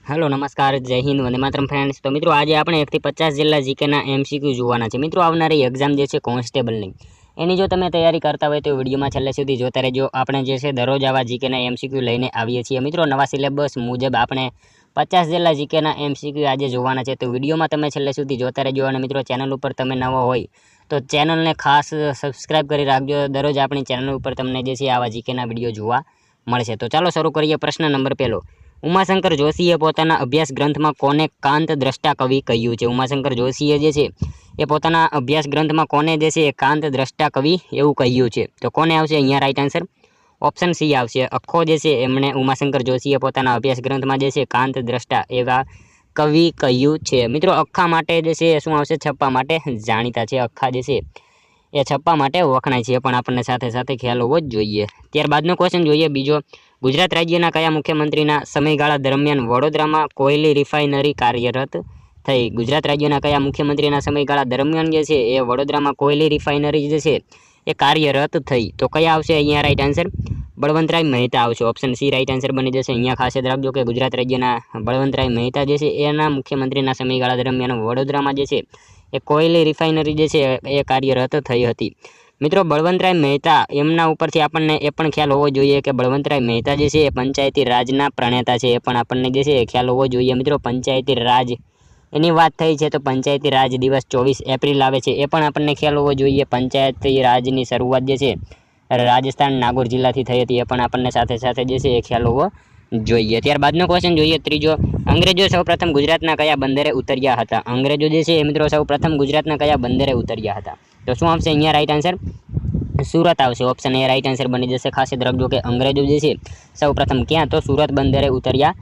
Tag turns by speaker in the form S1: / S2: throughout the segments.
S1: Hello नमस्कार जय Hind Vande Mataram friends. तो मित्रों आज આપણે 1 થી 50 जिल्ला जीकेના एमसीक्यू જોવાના છે। મિત્રો આવનારી એક્ઝામ જે છે કોન્સ્ટેબલની એની જો તમે તૈયારી કરતા હોય તો વિડિયોમાં છેલ્લે સુધી જોતા રહેજો। આપણે જે છે દરરોજ આવા જીકેના એમસીક્યુ લઈને આવીએ છીએ। મિત્રો નવા સિલેબસ મુજબ આપણે 50 जिल्ला જીકેના એમસીક્યુ આજે જોવાના છે। તો વિડિયોમાં તમે છેલ્લે સુધી જોતા રહેજો અને મિત્રો ચેનલ ઉપર તમે નવા હોય તો ચેનલને ખાસ સબસ્ક્રાઇબ કરી રાખજો। દરરોજ આપણી ચેનલ ઉપર તમને જે છે આવા જીકેના વિડિયો જોવા મળશે। તો ચાલો શરૂ કરીએ। પ્રશ્ન નંબર 1 उमाशंकर जोशीए पोताना अभ्यास ग्रंथ में कोने कांत द्रष्टा कवि कह्यु छे। उमाशंकर जोशीए जे छे ए पोताना अभ्यास ग्रंथ में कोने जे छे कांत द्रष्टा कवि एवुं कह्यु छे। तो कोने आवशे अहींया राइट आंसर ऑप्शन सी आवशे। अखो जे छे एमणे उमाशंकर जोशीए पोताना अभ्यास ग्रंथ में जे छे कांत द्रष्टा एवा कवि कह्यु छे। मित्रों अखा माटे जे छे शुं आवशे छप्पा माटे जाणीता छे। अखा जे छे ए छप्पा माटे वखणाय छे पण आपणे साथे साथे ख्याल होवो ज जोईए। त्यारबादनो क्वेश्चन जोईए बीजो गुजरात राज्यना कया मुख्यमंत्रीना समयगाळा दरमियान वडोदरामां कोयली रिफाइनरी कार्यरत थई। गुजरात राज्यना कया मुख्यमंत्रीना समयगाळा दरमियान जे छे ए वडोदरामां कोयली रिफाइनरी जे छे ए कार्यरत थई। तो कया आवशे अहींया राइट आंसर बळवंतराय मेहता आवशे। ऑप्शन सी राइट आंसर बनी जशे। अहींया खास याद राखजो के गुजरात राज्यना बळवंतराय मेहता जे छे एना मुख्यमंत्रीना समयगाळा दरमियान वडोदरामां जे छे ए कोयली रिफाइनरी जे छे ए कार्यरत थई हती। मित्रों बळवंतराय मेहता एमना उपरथी आपणने ए पण ख्याल होवो जोईए के बळवंतराय मेहता जे छे पंचायती राजना प्रणेता छे। ए पण आपणने जे छे ख्याल होवो जोईए। मित्रों पंचायती राज एनी वात थई छे तो पंचायती राज दिवस 24 एप्रिल आवे छे ए पण आपणने ख्याल होवो जोईए। पंचायती राजनी शरूआत जे छे राजस्थान नागौर जिल्लाथी थई हती ए पण आपणने साथे साथे जे छे ख्याल होवो जोईए। त्यारबादनो क्वेश्चन जोईए त्रीजो अंग्रेजो सौप्रथम गुजरातना कया बंदरे उतर्या हता। अंग्रेजो जे छे मित्रों सौप्रथम गुजरातना कया बंदरे उतर्या हता। तो शुं आवशे अहींया राइट आंसर सूरत आवशे। ऑप्शन ए राइट आंसर बनी जशे। खास याद राखजो के अंग्रेजो जे छे सौप्रथम क्यां तो सूरत बंदरे उतर्या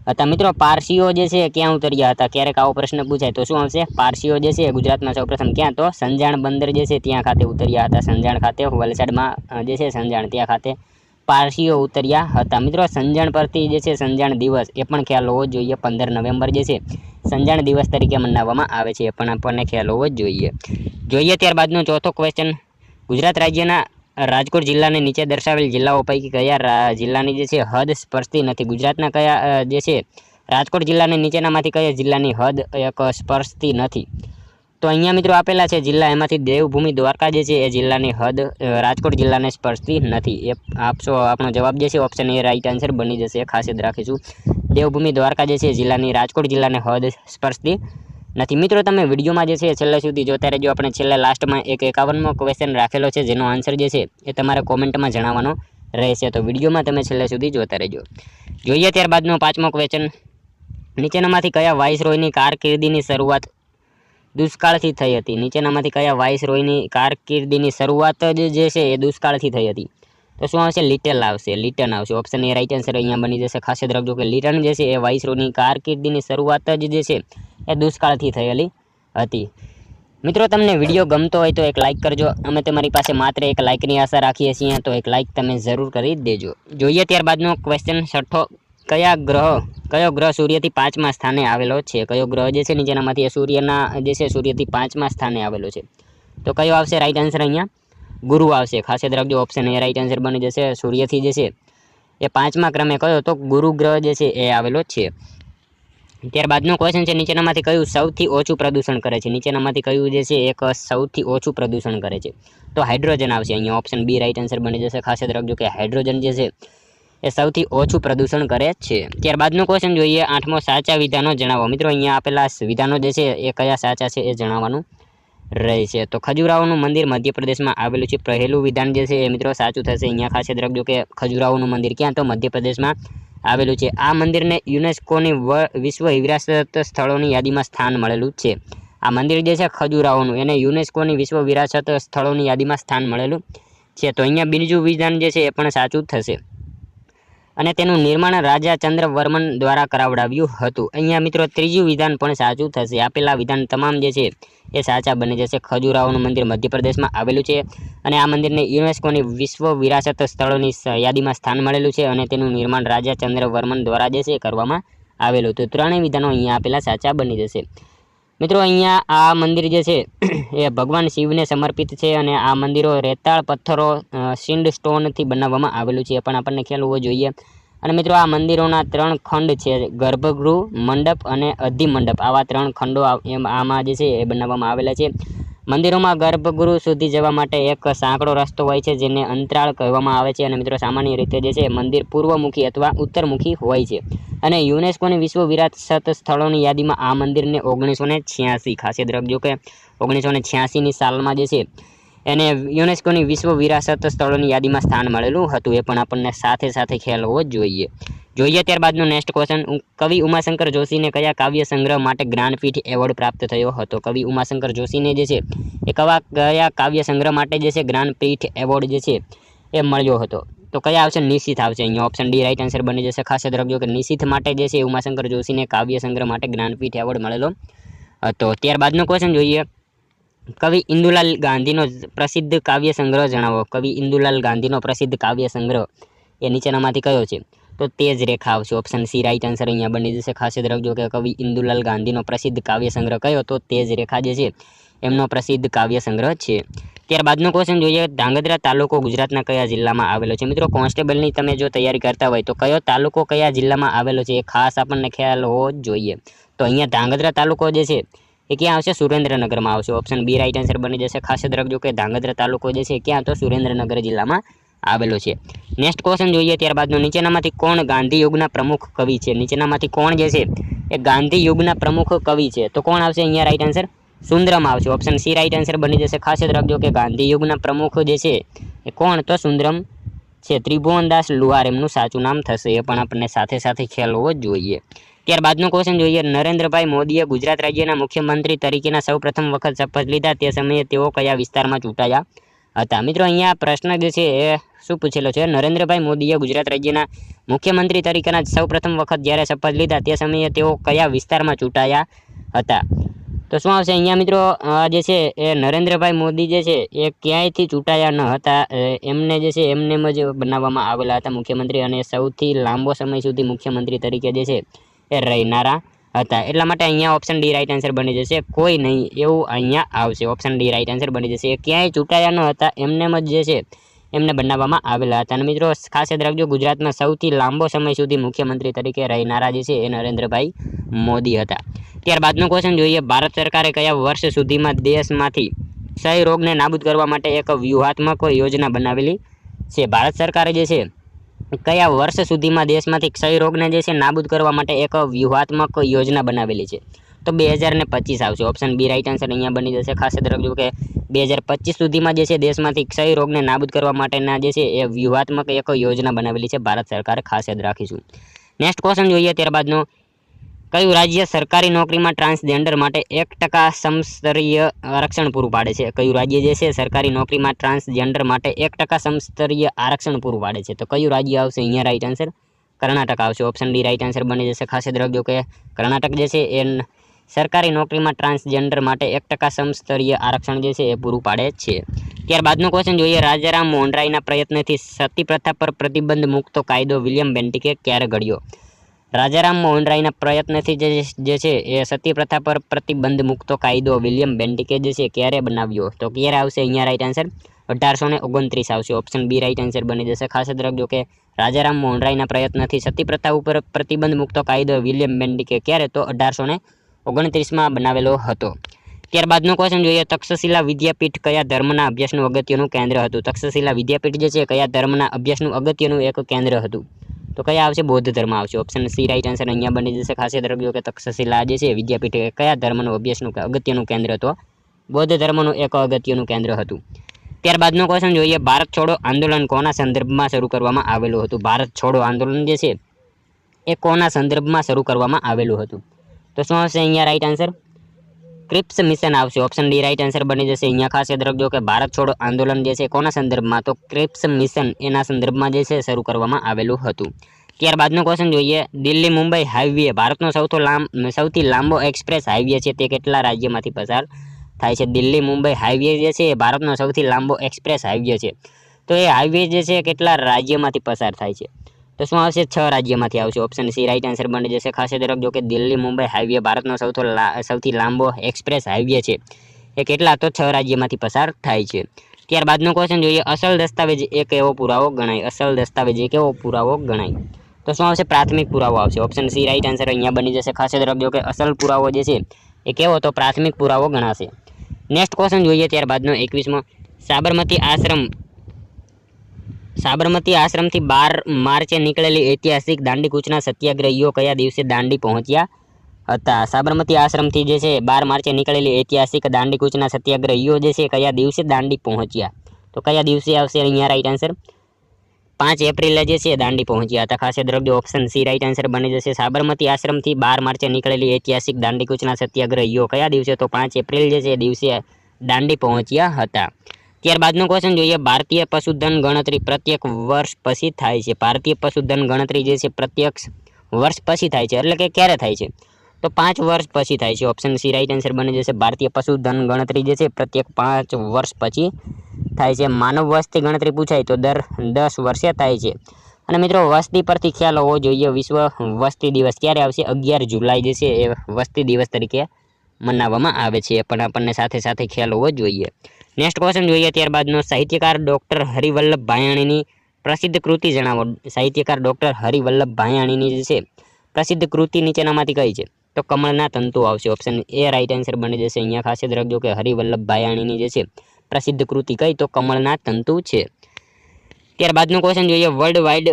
S1: हता। मित्रों पारसीओ जे छे क्यां उतर्या हता क्यारेक आवो प्रश्न पूछाय तो शुं आवशे पारसीओ जे छे गुजरातमां सौप्रथम क्यां तो संजाण बंदर जे छे त्यां खाते उतर्या हता। संजाण खाते वलसाडमां जे छे संजाण त्यां खाते पारसीओ उतर्या हता। मित्रों संजाण परथी जे छे संजाण दिवस ए पण ख्याल होवो जोईए। 15 नवेम्बर जे छे संजाण दिवस तरीके मनाववामां आवे छे ए पण आपणने ख्याल होवो जोईए। जोईए त्यारबादनो चौथो क्वेश्चन गुजरात राज्यना राजकोट जिल्लाने नीचे दर्शावेल जिल्लाओ पैकी कया जिल्लानी जे छे हद स्पर्शती नथी। गुजरातना कया जे छे राजकोट जिल्लाने नीचेनामांथी कया जिल्लानी हद एक स्पर्शती नथी। तो अहींया मित्रों आपेला छे जिल्ला एमांथी देवभूमि द्वारका जे छे ए जिल्लानी हद राजकोट जिल्लाने स्पर्शती नथी। ए आपशो आपणो जवाब जे छे ऑप्शन ए राइट आंसर बनी जशे। खास याद राखीशुं देवभूमि द्वारका जे छे जिल्लानी राजकोट जिल्लाने हद स्पर्शती नहीं। मित्रों तमे विडियोमां जे छे छेल्ले सुधी जोता रहेजो। आपणे छेल्ले लास्टमां एक 51मो क्वेश्चन राखेलो छे जेनो आंसर जे छे ए तमारे कोमेंटमां जणाववानो रहेशे। तो विडियोमां तमे छेल्ले सुधी जोता रहेजो। जोईए त्यारबादनो 5मो क्वेश्चन नीचेनामांथी कया वाइसरॉयनी कारकिर्दीनी शरूआत दुष्काळथी थई हती। नीचेनामांथी कया वाइसरॉयनी कारकिर्दीनी शरूआत जे छे ए दुष्काळथी थई हती। तो शुं आवशे लिटन आवशे। लिटन आवशे। ऑप्शन ए राइट आंसर अहींया बनी जशे। खास याद राखजो के लिटन जे छे ए वाइसरॉयनी कारकिर्दीनी शरूआत जे छे ए दुष्काळथी थयेली हती। मित्रों तमने विडियो गमतो होय तो एक लाइक करजो। अमे तमारी पासे मात्र एक लाइकनी आशा राखीए छीए तो एक लाइक तमे जरूर करी देजो। जोईए त्यारबादनो क्वेश्चन छठो कयो ग्रह सूर्यथी 5मा स्थाने आवेलो छे। कयो ग्रह जे छे नीचेनामांथी सूर्यना जे छे सूर्यथी 5मा स्थाने आवेलो छे। तो कयो आवशे राइट आंसर अहींया गुरु आवशे। खास याद राखजो ऑप्शन ए राइट आंसर बनी जशे। सूर्यथी जे छे ए 5मा क्रमे कयो तो गुरु ग्रह जे छे ए आवेलो छे। त्यारबादनो क्वेश्चन छे नीचेनामांथी कयुं सौथी ओछुं प्रदूषण करे छे। नीचेनामांथी कयुं जे छे एक सौथी ओछुं प्रदूषण करे छे। तो हाइड्रोजन आवशे। अहींया ऑप्शन बी राइट आंसर बनी जशे। खास याद राखजो के हाइड्रोजन जे छे ए सौथी ओछुं प्रदूषण करे छे। त्यारबादनो क्वेश्चन जोईए 8मो साचा विधानो जणावो। मित्रों अहींया आपेला विधानो जे छे ए कया साचा छे ए जणाववानुं रहेशे। तो खजुराहोनुं मंदिर मध्यप्रदेशमां आवेलुं छे। पहेलुं विधान जे छे ए मित्रों साचुं थशे। अहींया खास याद राखजो के खजुराहोनुं मंदिर क्यां तो मध्यप्रदेशमां आवेलुं छे। आ मंदिरने युनेस्कोनी विश्व विरासत स्थळोनी यादीमां स्थान मळेलुं छे। आ मंदिर जे छे खजुराहोनुं एने युनेस्कोनी विश्व विरासत स्थळोनी यादीमां स्थान मळेलुं छे। तो अहींया बीजुं विधान जे छे ए पण साचुं थशे અને તેનું નિર્માણ રાજા ચંદ્રવર્મન દ્વારા કરાવડાવ્યું હતું। અહીંયા મિત્રો ત્રીજું વિધાન પણ સાચું થશે। આપેલા વિધાન તમામ જે છે એ સાચા બની જશે। ખજુરાહોનું મંદિર મધ્યપ્રદેશમાં આવેલું છે અને આ મંદિરને યુનેસ્કોની વિશ્વ વિરાસત સ્થળોની યાદીમાં સ્થાન મળેલું છે અને તેનું નિર્માણ રાજા ચંદ્રવર્મન દ્વારા જે છે કરવામાં આવેલું। તો ત્રણેય વિધાનો અહીંયા આપેલા સાચા બની જશે। मित्रों अहींया आ मंदिर जे छे ए भगवान शिव ने समर्पित है और आ मंदिरों रेताळ पत्थरों सींड स्टोन थी बनाववामां आवेलुं छे। पण आपणे ख्याल होवो जोईए અને મિત્રો આ મંદિરોના 3 ખંડ છે, ગર્ભગૃહ, મંડપ અને અધિમંડપ. આવા 3 ખંડો આમાં જે છે એ બનાવવામાં આવેલા છે. મંદિરોમાં ગર્ભગૃહ સુધી જવા માટે એક સાંકડો રસ્તો હોય છે, જેને અંતરાળ કહેવામાં આવે છે. અને મિત્રો સામાન્ય રીતે જે છે મંદિર પૂર્વમુખી અથવા ઉત્તરમુખી હોય છે. અને યુનેસ્કોની વિશ્વ વિરાસત સ્થળોની યાદીમાં આ મંદિરને 1986 ખાસિયત રાખજો કે 1986ની સાલમાં જે છે એને યુનેસ્કોની વિશ્વ વિરાસત સ્થળોની યાદીમાં સ્થાન મળેલું હતું. એ પણ આપણને સાથે સાથે ખ્યાલ હોવો જોઈએ. ત્યારબાદનો નેક્સ્ટ ક્વેશ્ચન, કવિ ઉમાશંકર જોશીને કયા કાવ્ય સંગ્રહ માટે જ્ઞાનપીઠ એવોર્ડ પ્રાપ્ત થયો હતો? કવિ ઉમાશંકર જોશીને જે છે એ કયા કાવ્ય સંગ્રહ માટે જે છે જ્ઞાનપીઠ એવોર્ડ જે છે એ મળ્યો હતો? તો કયા આવશે? નિશીથ આવશે. અહીંયા ઓપ્શન ડી રાઈટ આન્સર બની જશે. ખાસ યાદ રાખજો કે નિશીથ માટે જે છે ઉમાશંકર જોશીને કાવ્ય સંગ્રહ માટે જ્ઞાનપીઠ એવોર્ડ મળેલો હતો. ત્યારબાદનો ક્વેશ્ચન જોઈએ, કવિ ઇન્દુલાલ ગાંધીનો પ્રસિદ્ધ કાવ્ય સંગ્રહ જણાવો. કવિ ઇન્દુલાલ ગાંધીનો પ્રસિદ્ધ કાવ્ય સંગ્રહ એ નીચેનામાંથી કયો છે? તો તેજ રેખા આવશે. ઓપ્શન સી રાઈટ આન્સર અહીંયા બની જશે. ખાસ યાદ રાખજો કે કવિ ઇન્દુલાલ ગાંધીનો પ્રસિદ્ધ કાવ્ય સંગ્રહ કયો? તો તેજ રેખા જે છે એમનો પ્રસિદ્ધ કાવ્ય સંગ્રહ છે. ત્યારબાદનો ક્વેશ્ચન જોઈએ, ધાંગધ્રા તાલુકો ગુજરાતના કયા જિલ્લામાં આવેલો છે? મિત્રો કોન્સ્ટેબલની તમે જો તૈયારી કરતા હોય તો કયો તાલુકો કયા જિલ્લામાં આવેલો છે એ ખાસ આપણને ખ્યાલ હોવો જ જોઈએ. તો અહીંયા ધાંગધ્રા તાલુકો જે છે એ ક્યાં આવશે? સુરેન્દ્રનગરમાં આવશે. ઓપ્શન બી રાઈટ આન્સર બની જશે. ખાસ યાદ રાખજો કે ધાંગધ્રા તાલુકો જે છે ક્યાં? તો સુરેન્દ્રનગર જિલ્લામાં આવેલો છે. નેક્સ્ટ ક્વેશ્ચન જોઈએ ત્યારબાદનો, નીચેનામાંથી કોણ ગાંધી યુગના પ્રમુખ કવિ છે? નીચેનામાંથી કોણ જે છે એ ગાંધી યુગના પ્રમુખ કવિ છે? તો કોણ આવશે અહીંયા રાઈટ આન્સર? સુંદરમ આવશે. ઓપ્શન સી રાઈટ આન્સર બની જશે. ખાસ યાદ રાખજો કે ગાંધી યુગના પ્રમુખ જે છે એ કોણ? તો સુંદરમ છે. ત્રિભુવનદાસ લુહાર એમનું સાચું નામ થશે. એ પણ આપણને સાથે સાથે ખ્યાલ હોવો જ જોઈએ. ત્યારબાદનો ક્વેશ્ચન જોઈએ, નરેન્દ્રભાઈ મોદીએ ગુજરાત રાજ્યના મુખ્યમંત્રી તરીકેના સૌપ્રથમ વખત શપથ લીધા તે સમયે તેઓ કયા વિસ્તારમાં ચૂંટાયા હતા? મિત્રો અહીંયા પ્રશ્ન જે છે એ શું પૂછેલો છે? નરેન્દ્રભાઈ મોદીએ ગુજરાત રાજ્યના મુખ્યમંત્રી તરીકેના સૌપ્રથમ વખત જ્યારે શપથ લીધા તે સમયે તેઓ કયા વિસ્તારમાં ચૂંટાયા હતા? તો શું આવશે અહીંયા મિત્રો? જે છે એ નરેન્દ્રભાઈ મોદી જે છે એ ક્યાંયથી ચૂંટાયા ન હતા. એમને જે છે એમને જ બનાવવામાં આવેલા હતા મુખ્યમંત્રી, અને સૌથી લાંબો સમય સુધી મુખ્યમંત્રી તરીકે જે છે એ રહેનારા હતા. એટલા માટે અહીંયા ઓપ્શન ડી રાઈટ આન્સર બની જશે. કોઈ નહીં એવું અહીંયા આવશે. ઓપ્શન ડી રાઈટ આન્સર બની જશે. એ ક્યાંય ચૂંટાયા ન હતા, એમને જ જે છે એમને બનાવવામાં આવેલા હતા. અને મિત્રો ખાસ યાદ રાખજો, ગુજરાતમાં સૌથી લાંબો સમય સુધી મુખ્યમંત્રી તરીકે રહેનારા જે છે એ નરેન્દ્રભાઈ મોદી હતા. ત્યારબાદનો ક્વેશ્ચન જોઈએ, ભારત સરકારે કયા વર્ષ સુધીમાં દેશમાંથી ક્ષય રોગને નાબૂદ કરવા માટે એક વ્યૂહાત્મક યોજના બનાવેલી છે? ભારત સરકારે જે છે કયા વર્ષ સુધીમાં દેશમાંથી ક્ષય રોગને જે છે નાબૂદ કરવા માટે એક વ્યૂહાત્મક યોજના બનાવેલી છે? તો 2025 આવશે. ઓપ્શન બી રાઈટ આન્સર અહીંયા બની જશે. ખાસ યાદ રાખજો કે 2025 સુધીમાં જે છે દેશમાંથી ક્ષય રોગને નાબૂદ કરવા માટેના જે છે એ વ્યૂહાત્મક એક યોજના બનાવેલી છે ભારત સરકારે. ખાસ યાદ રાખીશું. નેક્સ્ટ ક્વેશ્ચન જોઈએ ત્યારબાદનો, કયું રાજ્ય સરકારી નોકરીમાં ટ્રાન્સજેન્ડર માટે 1% સમસ્તરીય આરક્ષણ પૂરું પાડે છે? કયું રાજ્ય જે છે સરકારી નોકરીમાં ટ્રાન્સજેન્ડર માટે 1% સમસ્તરીય આરક્ષણ પૂરું પાડે છે? તો કયું રાજ્ય આવશે અહીંયા રાઈટ આન્સર? કર્ણાટક આવશે. ઓપ્શન ડી રાઈટ આન્સર બની જશે. ખાસ યાદ રાખજો કે કર્ણાટક જે છે એ સરકારી નોકરીમાં ટ્રાન્સજેન્ડર માટે 1% સમસ્તરીય આરક્ષણ જે છે એ પૂરું પાડે છે. ત્યારબાદનો ક્વેશ્ચન જોઈએ, રાજારામ મોહન રાયના પ્રયત્નથી સતી પ્રથા પર પ્રતિબંધ મૂકતો કાયદો વિલિયમ બેન્ટિકે ક્યારે ઘડ્યો? રાજારામ મોહન રાયના પ્રયત્નથી જે છે એ સતી પ્રથા પર પ્રતિબંધ મૂકતો કાયદો વિલિયમ બેન્ટિકે જે છે ક્યારે બનાવ્યો? તો ક્યારે આવશે અહીંયા રાઈટ આન્સર? 1829 આવશે. ઓપ્શન બી રાઈટ આન્સર બની જશે. ખાસ યાદ રાખજો કે રાજારામ મોહન રાયના પ્રયત્નથી સતી પ્રથા ઉપર પ્રતિબંધ મૂકતો કાયદો વિલિયમ બેન્ટિકે ક્યારે? તો 1829માં બનાવેલો હતો. ત્યારબાદનો ક્વેશ્ચન જોઈએ, તક્ષશિલા વિદ્યાપીઠ કયા ધર્મના અભ્યાસનું અગત્યનું કેન્દ્ર હતું? તક્ષશિલા વિદ્યાપીઠ જે છે કયા ધર્મના અભ્યાસનું અગત્યનું એક કેન્દ્ર હતું? તો કયા આવશે? બૌદ્ધ ધર્મ આવશે. ઓપ્શન સી રાઈટ આન્સર અહીંયા બની જશે. ખાસ યાદ રાખજો કે તક્ષશિલા જે છે વિદ્યાપીઠ કયા ધર્મનું અભ્યાસનું અગત્યનું કેન્દ્ર હતું? બૌદ્ધ ધર્મનું એક અગત્યનું કેન્દ્ર હતું. ત્યારબાદનો ક્વેશ્ચન જોઈએ, ભારત છોડો આંદોલન કોના સંદર્ભમાં શરૂ કરવામાં આવેલું હતું? ભારત છોડો આંદોલન જે છે એ કોના સંદર્ભમાં શરૂ કરવામાં આવેલું હતું? તો શું આવશે અહીંયા રાઈટ આન્સર? ક્રિપ્સ મિશન આવશે. ઓપ્શન ડી રાઈટ આન્સર બની જશે. અહીંયા ખાસ યાદ રાખજો કે ભારત છોડો આંદોલન જે છે કોના સંદર્ભમાં? તો ક્રિપ્સ મિશન એના સંદર્ભમાં જે છે શરૂ કરવામાં આવેલું હતું. ત્યારબાદનો ક્વેશ્ચન જોઈએ, દિલ્હી મુંબઈ હાઈવે ભારતનો સૌથી લાંબો એક્સપ્રેસ હાઈવે છે તે કેટલા રાજ્યમાંથી પસાર થાય છે? દિલ્હી મુંબઈ હાઈવે જે છે એ ભારતનો સૌથી લાંબો એક્સપ્રેસ હાઈવે છે. તો એ હાઈવે જે છે કેટલા રાજ્યમાંથી પસાર થાય છે? તો શું આવશે? 6 રાજ્યમાંથી આવશે. ઓપ્શન સી રાઈટ આન્સર બની જશે. ખાસ યાદ રાખજો કે દિલ્હી મુંબઈ હાઈવે ભારતનો સૌથી લાંબો એક્સપ્રેસ હાઈવે છે એ કેટલા? તો 6 રાજ્યમાંથી પસાર થાય છે. ત્યારબાદનો ક્વેશ્ચન જોઈએ, અસલ દસ્તાવેજ એક એવો પુરાવો ગણાય? અસલ દસ્તાવેજ એક એવો પુરાવો ગણાય? તો શું આવશે? પ્રાથમિક પુરાવો આવશે. ઓપ્શન સી રાઈટ આન્સર અહીંયા બની જશે. ખાસ યાદ રાખજો કે અસલ પુરાવો જે છે એ કેવો? તો પ્રાથમિક પુરાવો ગણાશે. નેક્સ્ટ ક્વેશ્ચન જોઈએ ત્યારબાદનો 21મો. સાબરમતી આશ્રમથી 12 માર્ચે નીકળેલી ઐતિહાસિક દાંડીકૂચના સત્યાગ્રહીઓ કયા દિવસે દાંડી પહોંચ્યા હતા? સાબરમતી આશ્રમથી જે છે 12 માર્ચે નીકળેલી ઐતિહાસિક દાંડીકૂચના સત્યાગ્રહીઓ જે છે કયા દિવસે દાંડી પહોંચ્યા? તો કયા દિવસે આવશે અહીંયા રાઈટ આન્સર? 5 એપ્રિલે જે છે દાંડી પહોંચ્યા હતા. ખાસ યાદ રાખજો ઓપ્શન સી રાઈટ આન્સર બની જશે. સાબરમતી આશ્રમથી 12 માર્ચે નીકળેલી ઐતિહાસિક દાંડીકૂચના સત્યાગ્રહીઓ કયા દિવસે? તો 5 એપ્રિલ જે છે દિવસે દાંડી પહોંચ્યા હતા. ત્યારબાદનો ક્વેશ્ચન જોઈએ. ભારતીય પશુધન ગણતરી પ્રત્યેક વર્ષ પછી થાય છે. ભારતીય પશુધન ગણતરી જે છે પ્રત્યેક વર્ષ પછી થાય છે, એટલે કે ક્યારે થાય છે? તો 5 વર્ષ પછી થાય છે. ઓપ્શન સી રાઈટ આન્સર બની જશે. ભારતીય પશુધન ગણતરી જે છે પ્રત્યેક 5 વર્ષ પછી થાય છે. માનવ વસ્તી ગણતરી પૂછાય તો દર 10 વર્ષે થાય છે. અને મિત્રો વસ્તી પરથી ખ્યાલ હોવો જોઈએ. વિશ્વ વસ્તી દિવસ ક્યારે આવશે? 11 જુલાઈ જે છે એ વસ્તી દિવસ તરીકે મનાવવામાં આવે છે, પણ આપણને સાથે સાથે ખ્યાલ હોવો જોઈએ. નેક્સ્ટ ક્વેશ્ચન જોઈએ ત્યારબાદનો. સાહિત્યકાર ડૉક્ટર હરિવલ્લભ ભાયાણીની પ્રસિદ્ધ કૃતિ જણાવો. સાહિત્યકાર ડૉક્ટર હરિવલ્લભ ભાયાણીની જે છે પ્રસિદ્ધ કૃતિ નીચેનામાંથી કઈ છે? તો કમળના તંતુ આવશે. ઓપ્શન એ રાઈટ આન્સર બની જશે. અહીંયા ખાસ યાદ રાખજો કે હરિવલ્લભ ભાયાણીની જે છે પ્રસિદ્ધ કૃતિ કઈ? તો કમળના તંતુ છે. ત્યારબાદનો ક્વેશ્ચન જોઈએ. વર્લ્ડ વાઇલ્ડ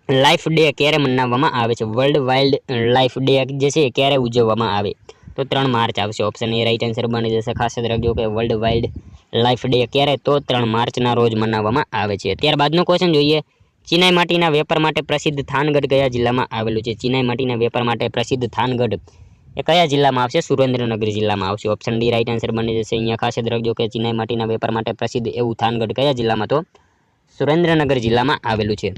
S1: લાઈફ ડે ક્યારે મનાવવામાં આવે છે? વર્લ્ડ વાઇલ્ડ લાઈફ ડે જે છે ક્યારે ઉજવવામાં આવે? તો 3 માર્ચ આવશે. ઓપ્શન એ રાઈટ આન્સર બની જશે. ખાસ યાદ રાખજો કે વર્લ્ડ વાઇલ્ડ લાઈફ ડે ક્યારે? તો 3 માર્ચના રોજ મનાવવામાં આવે છે. ત્યારબાદનો ક્વેશ્ચન જોઈએ. ચિનાઈ માટીના વેપાર માટે પ્રસિદ્ધ થાનગઢ કયા જિલ્લામાં આવેલું છે? ચિનાઈ માટીના વેપાર માટે પ્રસિદ્ધ થાનગઢ એ કયા જિલ્લામાં આવશે? સુરેન્દ્રનગર જિલ્લામાં આવશે. ઓપ્શન ડી રાઈટ આન્સર બની જશે. અહીંયા ખાસ યાદ રાખજો કે ચિનાઈ માટીના વેપાર માટે પ્રસિદ્ધ એવું થાનગઢ કયા જિલ્લામાં? તો સુરેન્દ્રનગર જિલ્લામાં આવેલું છે.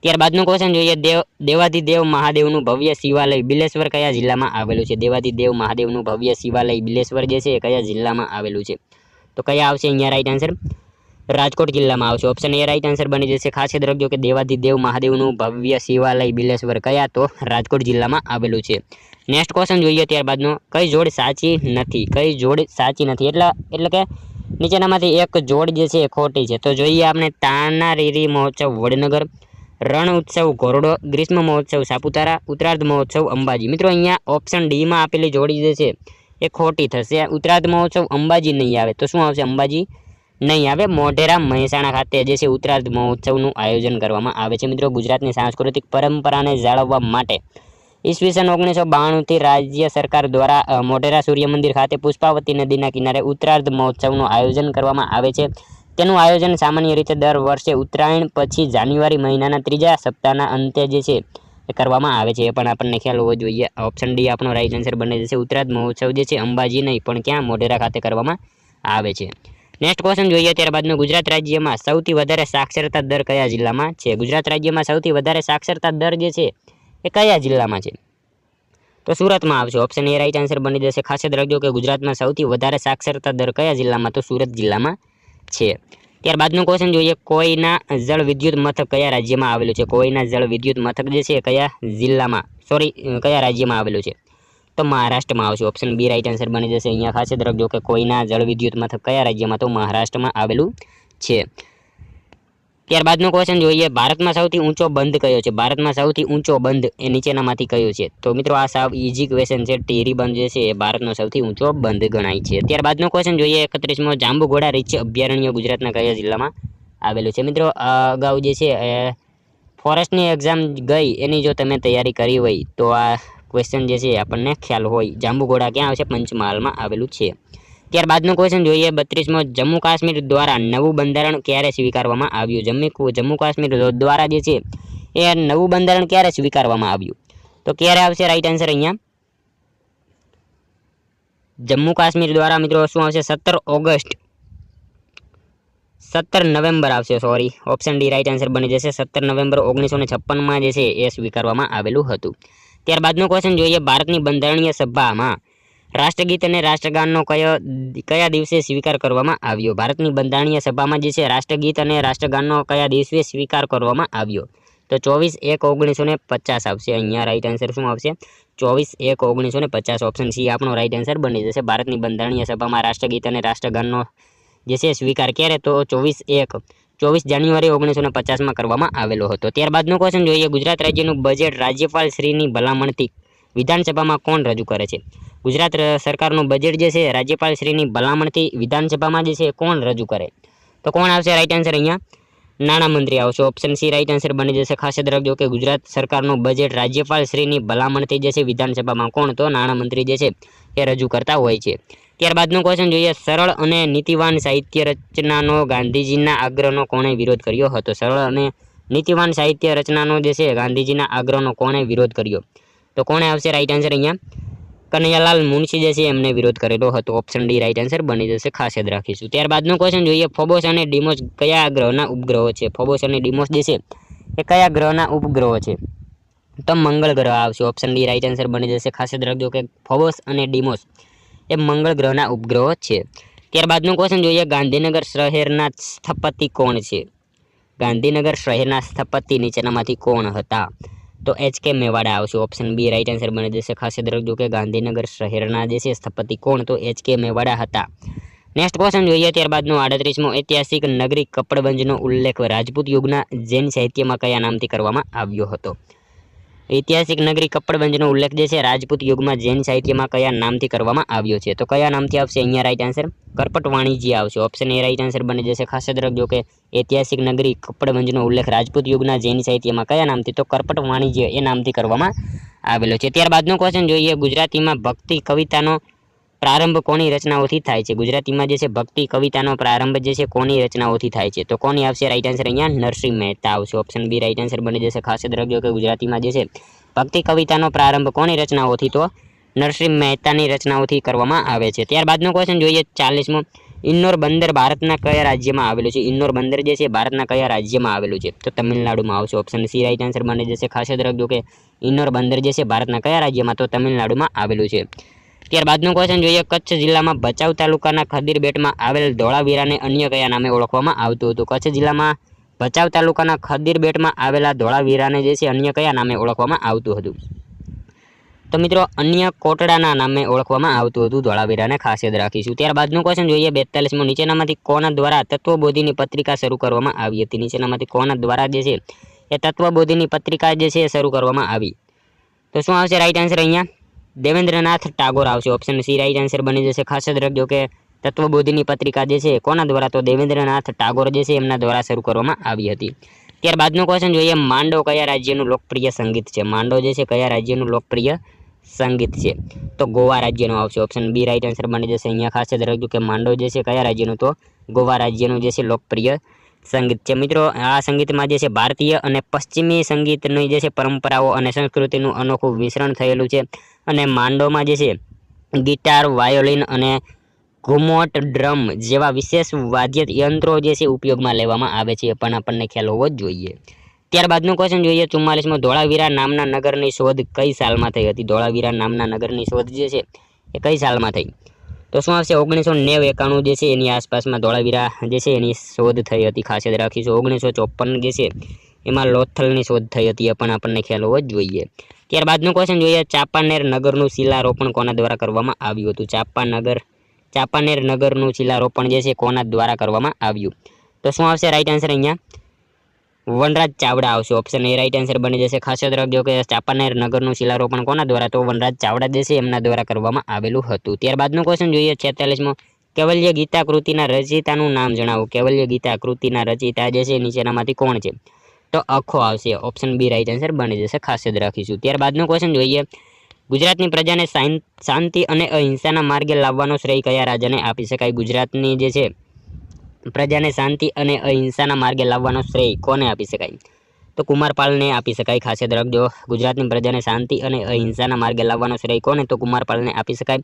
S1: ત્યારબાદનો ક્વેશ્ચન જોઈએ. દેવાધિદેવ મહાદેવનું ભવ્ય શિવાલય બિલેશ્વર કયા જિલ્લામાં આવેલું છે? દેવાધિદેવ મહાદેવનું ભવ્ય શિવાલય બિલેશ્વર જે છે એ કયા જિલ્લામાં આવેલું છે? તો કયા આવશે અહીંયા રાઈટ આન્સર? રાજકોટ જિલ્લામાં આવશે. ઓપ્શન એ રાઈટ આન્સર બની જશે. ખાસ યાદ રાખજો કે દેવાધિદેવ મહાદેવનું ભવ્ય શિવાલય બિલેશ્વર કયા? તો રાજકોટ જિલ્લામાં આવેલું છે. નેક્સ્ટ ક્વેશ્ચન જોઈએ ત્યારબાદનો. કઈ જોડ સાચી નથી? કઈ જોડ સાચી નથી એટલે કે નીચેનામાંથી એક જોડ જે છે એ ખોટી છે. તો જોઈએ આપણે. તાનારીરી મહોત્સવ વડનગર, રણ ઉત્સવ ઘોરડો, ગ્રીષ્મ મહોત્સવ સાપુતારા, ઉત્તરાર્ધ મહોત્સવ અંબાજી. મિત્રો અહીંયા ઓપ્શન ડી માં આપેલી જોડી જે છે એ ખોટી થશે. ઉત્તરાર્ધ મહોત્સવ અંબાજી નહીં આવે. તો શું આવશે? અંબાજી નહીં આવે. મોઢેરા મહેસાણા ખાતે જે છે ઉત્તરાર્ધ મહોત્સવનું આયોજન કરવામાં આવે છે. મિત્રો ગુજરાતની સાંસ્કૃતિક પરંપરાને જાળવવા માટે ઈસવીસન 1992થી રાજ્ય સરકાર દ્વારા મોઢેરા સૂર્ય મંદિર ખાતે પુષ્પાવતી નદીના કિનારે ઉત્તરાર્ધ મહોત્સવનું આયોજન કરવામાં આવે છે. તેનું આયોજન સામાન્ય રીતે દર વર્ષે ઉત્તરાયણ પછી જાન્યુઆરી મહિનાના 3જા સપ્તાહના અંતે જે છે એ કરવામાં આવે છે. એ પણ આપણને ખ્યાલ હોવો જોઈએ. ઓપ્શન ડી આપણો રાઈટ આન્સર બની જશે. ઉત્તરાર્ધ મહોત્સવ જે છે અંબાજી નહીં પણ ક્યાં? મોઢેરા ખાતે કરવામાં આવે છે. નેક્સ્ટ ક્વેશ્ચન જોઈએ ત્યારબાદનો. ગુજરાત રાજ્યમાં સૌથી વધારે સાક્ષરતા દર કયા જિલ્લામાં છે? ગુજરાત રાજ્યમાં સૌથી વધારે સાક્ષરતા દર જે છે એ કયા જિલ્લામાં છે? તો સુરતમાં આવશે. ઓપ્શન એ રાઈટ આન્સર બની જશે. ખાસ યાદ રાખજો કે ગુજરાતમાં સૌથી વધારે સાક્ષરતા દર કયા જિલ્લામાં? તો સુરત જિલ્લામાં છે. ત્યારબાદનો ક્વેશ્ચન જોઈએ. કોઈના જળ વિદ્યુત મથક કયા રાજ્યમાં આવેલું છે? કોઈના જળ વિદ્યુત મથક જે છે કયા જિલ્લામાં કયા રાજ્યમાં આવેલું છે? તો મહારાષ્ટ્રમાં આવશે. ઓપ્શન બી રાઈટ આન્સર બની જશે. અહીંયા ખાસ યાદ રાખજો કે કોઈના જળ વિદ્યુત મથક કયા રાજ્યમાં? તો મહારાષ્ટ્રમાં આવેલું છે. ત્યારબાદનો ક્વેશ્ચન જોઈએ. ભારતમાં સૌથી ઊંચો બંધ કયો છે? ભારતમાં સૌથી ઊંચો બંધ એ નીચેનામાંથી કયો છે? તો મિત્રો આ સાવ ઈઝી ક્વેશ્ચન છે. ટીરી બંધ જે છે એ ભારતનો સૌથી ઊંચો બંધ ગણાય છે. ત્યારબાદનો ક્વેશ્ચન જોઈએ. 31મો. જાંબુઘોડા રીંછ અભયારણ્ય ગુજરાતના કયા જિલ્લામાં આવેલું છે? મિત્રો અગાઉ જે છે ફોરેસ્ટની એક્ઝામ ગઈ એની જો તમે તૈયારી કરી હોય તો આ ક્વેશ્ચન જે છે આપણને ખ્યાલ હોય. જાંબુઘોડા ક્યાં આવશે? પંચમહાલમાં આવેલું છે. ત્યારબાદનો ક્વેશ્ચન જોઈએ. 32મો. જમ્મુ કાશ્મીર દ્વારા નવું બંધારણ ક્યારે સ્વીકારવામાં આવ્યું? જમ્મુ કાશ્મીર દ્વારા જે છે એ નવું બંધારણ ક્યારે સ્વીકારવામાં આવ્યું? તો ક્યારે આવશે રાઈટ આન્સર અહીંયા? જમ્મુ કાશ્મીર દ્વારા મિત્રો શું આવશે? 17 નવેમ્બર આવશે. Sorry, option D right answer બની જશે. 17 નવેમ્બર 1956માં જે છે એ સ્વીકારવામાં આવેલું હતું. ત્યારબાદનો ક્વેશ્ચન જોઈએ. ભારતની બંધારણીય સભામાં રાષ્ટ્રગીત અને રાષ્ટ્રગાનનો કયા દિવસે સ્વીકાર કરવામાં આવ્યો? ભારતની બંધારણીય સભામાં જે છે રાષ્ટ્રગીત અને રાષ્ટ્રગાનનો કયા દિવસે સ્વીકાર કરવામાં આવ્યો? તો 24/1/1950 આવશે. અહીંયા રાઈટ આન્સર શું આવશે? 24/1/1950. ઓપ્શન સી આપણો રાઈટ આન્સર બની જશે. ભારતની બંધારણીય સભામાં રાષ્ટ્રગીત અને રાષ્ટ્રગાનનો જે છે સ્વીકાર ક્યારે? તો 24/1/1950 24 જાન્યુઆરી 1950માં કરવામાં આવેલો હતો। ત્યારબાદનો ક્વેશ્ચન જોઈએ, ગુજરાત રાજ્યનું બજેટ રાજ્યપાલ શ્રીની ભલામણથી વિધાનસભામાં કોણ રજૂ કરે છે? ગુજરાત સરકારનું બજેટ જે છે રાજ્યપાલ શ્રીની ભલામણથી વિધાનસભામાં જે છે કોણ રજૂ કરે? તો કોણ આવશે રાઈટ આન્સર અહીંયા? નાણામંત્રી આવશે। ઓપ્શન સી રાઈટ આન્સર બની જશે। ખાસ યાદ રાખજો કે ગુજરાત સરકારનું બજેટ રાજ્યપાલ શ્રીની ભલામણથી જે છે વિધાનસભામાં કોણ? તો નાણામંત્રી જે છે એ રજૂ કરતા હોય છે। ત્યારબાદનો ક્વેશ્ચન જોઈએ, સરળ અને નીતિવાન સાહિત્ય રચનાનો ગાંધીજીના આગ્રહનો કોણે વિરોધ કર્યો હતો? સરળ અને નીતિવાન સાહિત્ય રચનાનો જે છે ગાંધીજીના આગ્રહનો કોણે વિરોધ કર્યો? તો કોણે આવશે રાઈટ આન્સર અહીંયા? કનૈયાલાલ મુનશી જે છે એમને વિરોધ કરેલો હતો। ઓપ્શન ડી રાઈટ આન્સર બની જશે। ખાસ યાદ રાખીશું। ત્યારબાદનો ક્વેશ્ચન જોઈએ, ફોબોસ અને ડીમોસ કયા ગ્રહના ઉપગ્રહો છે? ફોબોસ અને ડીમોસ જે છે એ કયા ગ્રહના ઉપગ્રહો છે? તો મંગળ ગ્રહ આવશે। ઓપ્શન ડી રાઈટ આન્સર બની જશે। ખાસ યાદ રાખજો કે ફોબોસ અને ડીમોસ એ મંગળ ગ્રહના ઉપગ્રહો છે। ત્યારબાદનો ક્વેશ્ચન જોઈએ, ગાંધીનગર શહેરના સ્થપતિ કોણ છે? ગાંધીનગર શહેરના સ્થપતિ નીચેનામાંથી કોણ હતા? તો HK મેવાડા આવશે। ઓપ્શન બી રાઈટ આન્સર બની જશે। ખાસ યાદ રાખજો કે ગાંધીનગર શહેરના જે છે સ્થપતિ કોણ? તો HK મેવાડા હતા। નેક્સ્ટ ક્વેશ્ચન જોઈએ, ત્યારબાદનો 38મો, ઐતિહાસિક નગરી કપડવંજનો ઉલ્લેખ રાજપૂત યુગના જૈન સાહિત્યમાં કયા નામથી કરવામાં આવ્યો હતો? ઐતિહાસિક નગરી કપડવંજનો ઉલ્લેખ જે છે રાજપૂત યુગમાં જૈન સાહિત્યમાં કયા નામથી કરવામાં આવ્યો છે? તો કયા નામથી આવશે અહીંયા રાઈટ આન્સર? કરપટ વાણિજ્ય આવશે। ઓપ્શન એ રાઈટ આન્સર બની જશે। ખાસ યાદ રાખજો કે ઐતિહાસિક નગરી કપડવંજનો ઉલ્લેખ રાજપૂત યુગના જૈન સાહિત્યમાં કયા નામથી? તો કરપટ વાણિજ્ય એ નામથી કરવામાં આવેલો છે। ત્યારબાદનો ક્વેશ્ચન જોઈએ, ગુજરાતીમાં ભક્તિ કવિતાનો પ્રારંભ કોની રચનાઓથી થાય છે? ગુજરાતીમાં જે છે ભક્તિ કવિતાનો પ્રારંભ જે છે કોની રચનાઓથી થાય છે? તો કોની આવશે રાઈટ આન્સર અહીંયા? નરસિંહ મહેતા આવશે। ઓપ્શન બી રાઈટ આન્સર બની જશે। ખાસ યાદ રાખજો કે ગુજરાતીમાં જે છે ભક્તિ કવિતાનો પ્રારંભ કોની રચનાઓથી? તો નરસિંહ મહેતાની રચનાઓથી કરવામાં આવે છે। ત્યારબાદનો ક્વેશ્ચન જોઈએ, 40મો, ઇન્નોર બંદર ભારતના કયા રાજ્યમાં આવેલું છે? ઇન્નોર બંદર જે છે ભારતના કયા રાજ્યમાં આવેલું છે? તો તમિલનાડુમાં આવશે। ઓપ્શન સી રાઈટ આન્સર બની જશે। ખાસ યાદ રાખજો કે ઇન્નોર બંદર જે છે ભારતના કયા રાજ્યમાં? તો તમિલનાડુમાં આવેલું છે। ત્યારબાદનો ક્વેશ્ચન જોઈએ, કચ્છ જિલ્લામાં ભચાઉ તાલુકાના ખદીરબેટમાં આવેલ ધોળાવીરાને અન્ય કયા નામે ઓળખવામાં આવતું હતું? કચ્છ જિલ્લામાં ભચાઉ તાલુકાના ખદીરબેટમાં આવેલા ધોળાવીરાને જે છે અન્ય કયા નામે ઓળખવામાં આવતું હતું? તો મિત્રો અન્ય કોટડાના નામે ઓળખવામાં આવતું હતું ધોળાવીરાને। ખાસ યાદ રાખીશું। ત્યારબાદનો ક્વેશ્ચન જોઈએ, 42મો, નીચેનામાંથી કોના દ્વારા તત્વબોધિની પત્રિકા શરૂ કરવામાં આવી હતી? નીચેનામાંથી કોના દ્વારા જે છે એ તત્વબોધિની પત્રિકા જે છે શરૂ કરવામાં આવી? તો શું આવશે રાઈટ આન્સર અહીંયા? દેવેન્દ્રનાથ ટાગોર આવશે। ઓપ્શન સી રાઈટ આન્સર બની જશે। ખાસ યાદ રાખજો કે તત્વબોધિની પત્રિકા જે છે કોના દ્વારા? તો દેવેન્દ્રનાથ ટાગોર જે છે એમના દ્વારા શરૂ કરવામાં આવી હતી। ત્યારબાદનો ક્વેશ્ચન જોઈએ, માંડો કયા રાજ્યનું લોકપ્રિય સંગીત છે? માંડો જે છે કયા રાજ્યનું લોકપ્રિય સંગીત છે? તો ગોવા રાજ્યનો આવશે। ઓપ્શન બી રાઈટ આન્સર બની જશે। અહીંયા ખાસ યાદ રાખજો કે માંડો જે છે કયા રાજ્યનું? તો ગોવા રાજ્યનું જે છે લોકપ્રિય સંગીત છે। મિત્રો આ સંગીતમાં જે છે ભારતીય અને પશ્ચિમી સંગીતની જે છે પરંપરાઓ અને સંસ્કૃતિનું અનોખું મિશ્રણ થયેલું છે। અને માંડોમાં જે છે ગિટાર, વાયોલિન અને ઘુમોટ, ડ્રમ જેવા વિશેષ વાદ્ય યંત્રો જે છે ઉપયોગમાં લેવામાં આવે છે, એ પણ આપણને ખ્યાલ હોવો જ જોઈએ। ત્યારબાદનો ક્વેશ્ચન જોઈએ, 44મો, ધોળાવીરા નામના નગરની શોધ કઈ સાલમાં થઈ હતી? ધોળાવીરા નામના નગરની શોધ જે છે એ કઈ સાલમાં થઈ? તો શું આવશે? 1990-91 જે છે એની આસપાસમાં ધોળાવીરા જે છે એની શોધ થઈ હતી। ખાસ યાદ રાખીશું। 1954 જે છે એમાં લોથલની શોધ થઈ હતી, એ પણ આપણને ખ્યાલ હોવો જ જોઈએ। ત્યારબાદનો ક્વેશ્ચન જોઈએ, ચાંપાનેર નગરનું શિલારોપણ કોના દ્વારા કરવામાં આવ્યું હતું? ચાંપાનેર નગરનું શિલારોપણ જે છે કોના દ્વારા કરવામાં આવ્યું? તો શું આવશે રાઈટ આન્સર અહીંયા? વનરાજ ચાવડા આવશે। ઓપ્શન એ રાઈટ આન્સર બની જશે। ખાસ યાદ રાખજો કે ચાંપાનેર નગરનું શિલારોપણ કોના દ્વારા? તો વનરાજ ચાવડા જે છે એમના દ્વારા કરવામાં આવેલું હતું। ત્યારબાદનો ક્વેશ્ચન જોઈએ, 46મો, કેવલ્ય ગીતા કૃતિના રચયિતાનું નામ જણાવો। કેવલ્ય ગીતા કૃતિના રચયિતા જે છે નીચેનામાંથી કોણ છે? તો અખો આવશે। ઓપ્શન બી રાઈટ આન્સર બની જશે। ખાસ યાદ રાખીશું। ત્યારબાદનો ક્વેશ્ચન જોઈએ, ગુજરાતની પ્રજાને શાંતિ અને અહિંસાના માર્ગે લાવવાનો શ્રેય કયા રાજાને આપી શકાય? ગુજરાતની જે છે પ્રજાને શાંતિ અને અહિંસાના માર્ગે લાવવાનો શ્રેય કોને આપી શકાય? તો કુમારપાલને આપી શકાય। ખાસ યાદ રાખજો, ગુજરાતની પ્રજાને શાંતિ અને અહિંસાના માર્ગે લાવવાનો શ્રેય કોને? તો કુમારપાલને આપી શકાય।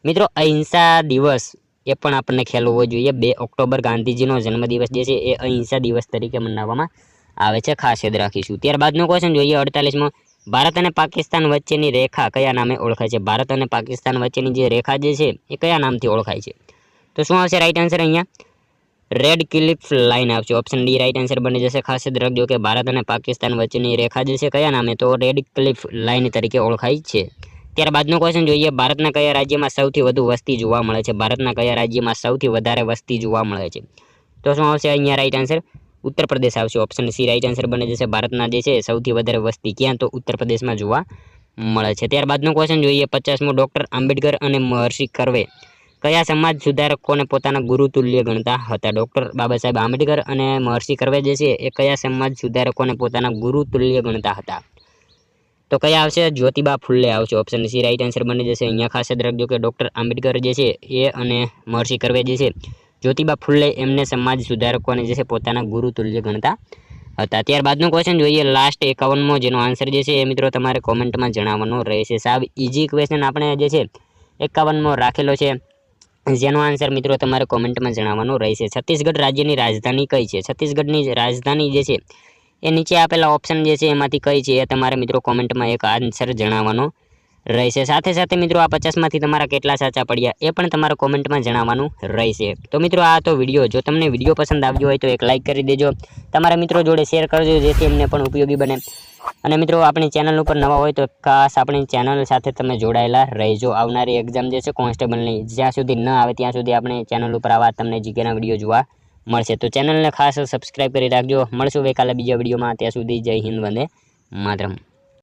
S1: મિત્રો અહિંસા દિવસ એ પણ આપણને ખ્યાલ હોવો જોઈએ। 2 ઓક્ટોબર ગાંધીજીનો જન્મદિવસ જે છે એ અહિંસા દિવસ તરીકે મનાવવામાં આવે છે। ખાસ યાદ રાખીશું। ત્યારબાદનો ક્વેશ્ચન જોઈએ, 48મો, ભારત અને પાકિસ્તાન વચ્ચેની રેખા કયા નામે ઓળખાય છે? ભારત અને પાકિસ્તાન વચ્ચેની જે રેખા જે છે એ કયા નામથી ઓળખાય છે? તો શું આવશે રાઈટ આન્સર અહીંયા? રેડ ક્લિફ લાઇન આવશે। ઓપ્શન ડી રાઈટ આન્સર બની જશે। ખાસ યાદ રાખજો કે ભારત અને પાકિસ્તાન વચ્ચેની રેખા જે છે કયા નામે? તો રેડ ક્લિફ લાઇન તરીકે ઓળખાય છે। ત્યારબાદનો ક્વેશ્ચન જોઈએ, ભારતના કયા રાજ્યમાં સૌથી વધુ વસ્તી જોવા મળે છે? ભારતના કયા રાજ્યમાં સૌથી વધારે વસ્તી જોવા મળે છે? તો શું આવશે અહીંયા રાઈટ આન્સર? ઉત્તર પ્રદેશ આવશે. ઓપ્શન સી રાઈટ આન્સર બને જશે. ભારતના જે છે સૌથી વધારે વસ્તી ક્યાં, તો ઉત્તર પ્રદેશમાં જોવા મળે છે. ત્યારબાદનો ક્વેશ્ચન જોઈએ 50મો. ડૉક્ટર આંબેડકર અને મહર્ષિ કર્વે કયા સમાજ સુધારકોને પોતાના ગુરુ તુલ્ય ગણતા હતા? ડૉક્ટર બાબા સાહેબ આંબેડકર અને મહર્ષિ કર્વે જે છે એ કયા સમાજ સુધારકોને પોતાના ગુરુ તુલ્ય ગણતા હતા? તો કયા આવશે? જ્યોતિબા ફુલ્લે આવશે. ઓપ્શન સી રાઈટ આન્સર બની જશે. અહીંયા ખાસ યાદ રાખજો કે ડૉક્ટર આંબેડકર જે છે એ અને મહર્ષિ કર્વે જે છે જ્યોતિબા ફુલ્લે એમને સમાજ સુધારકોને જે છે પોતાના ગુરુ તુલ્ય ગણતા હતા. ત્યારબાદનો ક્વેશ્ચન જોઈએ લાસ્ટ 51મો, જેનો આન્સર જે છે એ મિત્રો તમારે કોમેન્ટમાં જણાવવાનો રહેશે. સાવ ઇઝી ક્વેશ્ચન આપણે જે છે 51મો રાખેલો છે, જેનો આન્સર મિત્રો તમારે કોમેન્ટમાં જણાવવાનો રહેશે. છત્તીસગઢ રાજ્યની રાજધાની કઈ છે? છત્તીસગઢની રાજધાની જે છે એ નીચે આપેલા ઓપ્શન જે છે એમાંથી કઈ છે એ તમારે મિત્રો કોમેન્ટમાં એક આન્સર જણાવવાનો રહેશે. સાથે સાથે મિત્રો આ 50માંથી તમારા કેટલા સાચા પડ્યા એ પણ તમારે કોમેન્ટમાં જણાવવાનું રહેશે. તો મિત્રો આ તો વિડીયો, જો તમને વિડીયો પસંદ આવ્યો હોય તો એક લાઇક કરી દેજો, તમારા મિત્રો જોડે શેર કરજો જેથી એમને પણ ઉપયોગી બને. અને મિત્રો આપણી ચેનલ ઉપર નવા હોય તો ખાસ આપણી ચેનલ સાથે તમે જોડાયેલા રહેજો. આવનારી એક્ઝામ જે છે કોન્સ્ટેબલની જ્યાં સુધી ન આવે ત્યાં સુધી આપણે ચેનલ ઉપર આવા તમને જીકેના વિડીયો જોવા મળશે. તો ચેનલને ખાસ સબસ્ક્રાઇબ કરી રાખજો. મળશું કાલે બીજા વિડીયોમાં. ત્યાં સુધી જય હિન્દ, વંદે માતરમ.